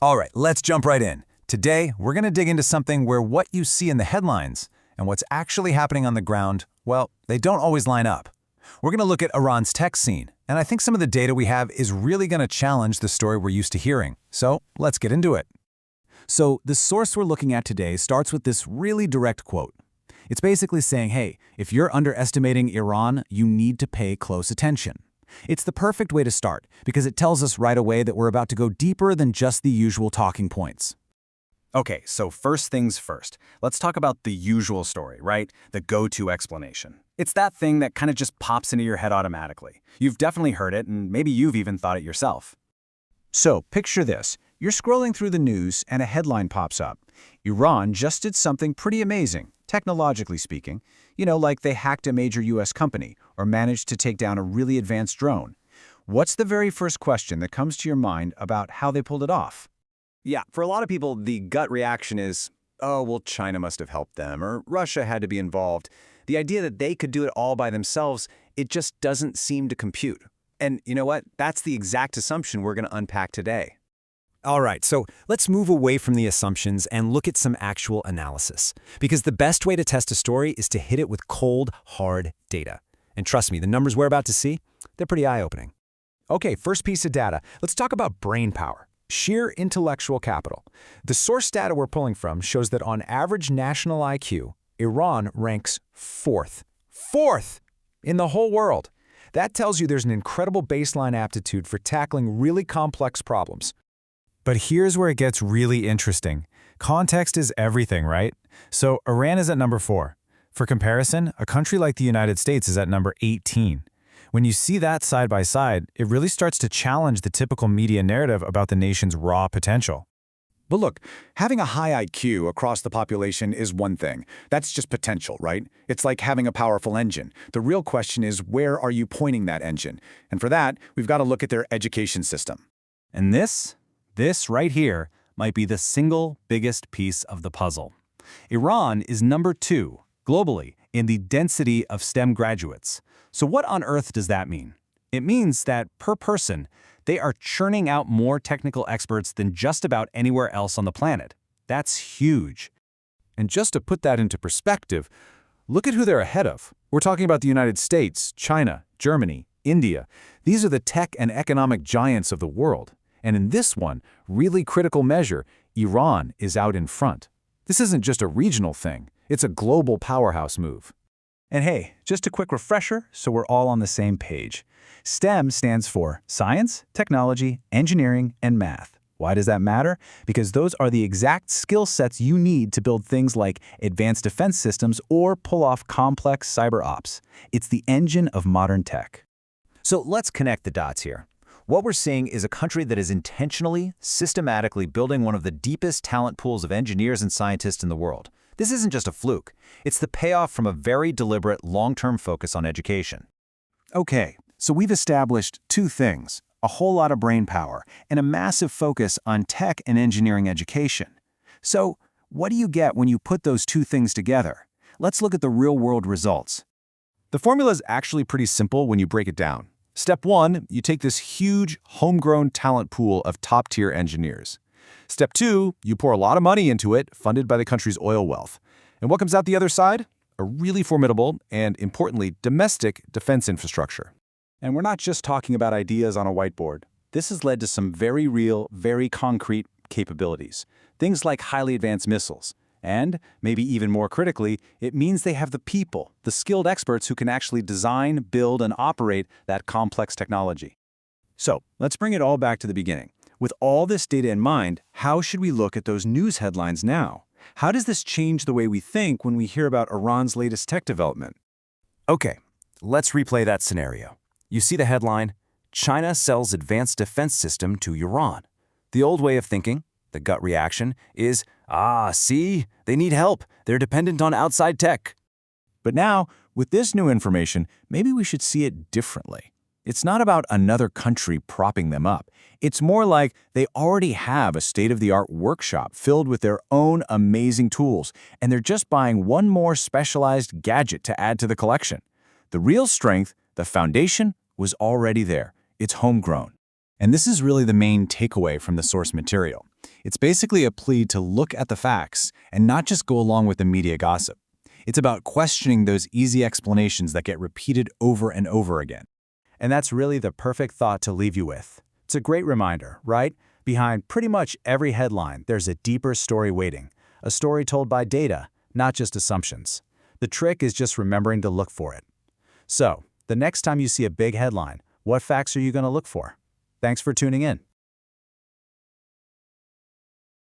All right, let's jump right in. Today, we're going to dig into something where what you see in the headlines and what's actually happening on the ground, well, they don't always line up. We're going to look at Iran's tech scene, and I think some of the data we have is really going to challenge the story we're used to hearing. So let's get into it. So the source we're looking at today starts with this really direct quote. It's basically saying, hey, if you're underestimating Iran, you need to pay close attention. It's the perfect way to start because it tells us right away that we're about to go deeper than just the usual talking points. Okay, so first things first. Let's talk about the usual story, right? The go-to explanation. It's that thing that kind of just pops into your head automatically. You've definitely heard it, and maybe you've even thought it yourself. So, picture this. You're scrolling through the news and a headline pops up. Iran just did something pretty amazing, technologically speaking. You know, like they hacked a major US company or managed to take down a really advanced drone. What's the very first question that comes to your mind about how they pulled it off? Yeah, for a lot of people, the gut reaction is, oh, well, China must have helped them, or Russia had to be involved. The idea that they could do it all by themselves, it just doesn't seem to compute. And you know what? That's the exact assumption we're going to unpack today. All right, so let's move away from the assumptions and look at some actual analysis. Because the best way to test a story is to hit it with cold, hard data. And trust me, the numbers we're about to see, they're pretty eye-opening. Okay, first piece of data. Let's talk about brain power. Sheer intellectual capital. The source data we're pulling from shows that on average national IQ, Iran ranks fourth in the whole world. That tells you there's an incredible baseline aptitude for tackling really complex problems. But here's where it gets really interesting. Context is everything, right? So Iran is at number 4. For comparison, a country like the United States is at number 18. When you see that side by side, it really starts to challenge the typical media narrative about the nation's raw potential. But look, having a high IQ across the population is one thing. That's just potential, right? It's like having a powerful engine. The real question is, where are you pointing that engine? And for that, we've got to look at their education system. And this right here might be the single biggest piece of the puzzle. Iran is number 2 globally in the density of STEM graduates. So what on earth does that mean? It means that per person, they are churning out more technical experts than just about anywhere else on the planet. That's huge. And just to put that into perspective, look at who they're ahead of. We're talking about the United States, China, Germany, India. These are the tech and economic giants of the world. And in this one, really critical measure, Iran is out in front. This isn't just a regional thing. It's a global powerhouse move. And hey, just a quick refresher so we're all on the same page. STEM stands for science, technology, engineering, and math. Why does that matter? Because those are the exact skill sets you need to build things like advanced defense systems or pull off complex cyber ops. It's the engine of modern tech. So let's connect the dots here. What we're seeing is a country that is intentionally, systematically building one of the deepest talent pools of engineers and scientists in the world. This isn't just a fluke. It's the payoff from a very deliberate, long-term focus on education. Okay, so we've established two things, a whole lot of brain power and a massive focus on tech and engineering education. So what do you get when you put those two things together? Let's look at the real-world results. The formula is actually pretty simple when you break it down. Step 1, you take this huge, homegrown talent pool of top-tier engineers. Step 2, you pour a lot of money into it, funded by the country's oil wealth. And what comes out the other side? A really formidable and, importantly, domestic defense infrastructure. And we're not just talking about ideas on a whiteboard. This has led to some very real, very concrete capabilities. Things like highly advanced missiles. And, maybe even more critically, it means they have the people, the skilled experts who can actually design, build, and operate that complex technology. So, let's bring it all back to the beginning. With all this data in mind, how should we look at those news headlines now? How does this change the way we think when we hear about Iran's latest tech development? Okay, let's replay that scenario. You see the headline, China sells advanced defense system to Iran. The old way of thinking, the gut reaction, is, see, they need help. They're dependent on outside tech. But now, with this new information, maybe we should see it differently. It's not about another country propping them up. It's more like they already have a state-of-the-art workshop filled with their own amazing tools, and they're just buying one more specialized gadget to add to the collection. The real strength, the foundation, was already there. It's homegrown. And this is really the main takeaway from the source material. It's basically a plea to look at the facts and not just go along with the media gossip. It's about questioning those easy explanations that get repeated over and over again. And that's really the perfect thought to leave you with. It's a great reminder, right? Behind pretty much every headline, there's a deeper story waiting, a story told by data, not just assumptions. The trick is just remembering to look for it. So, the next time you see a big headline, what facts are you going to look for? Thanks for tuning in.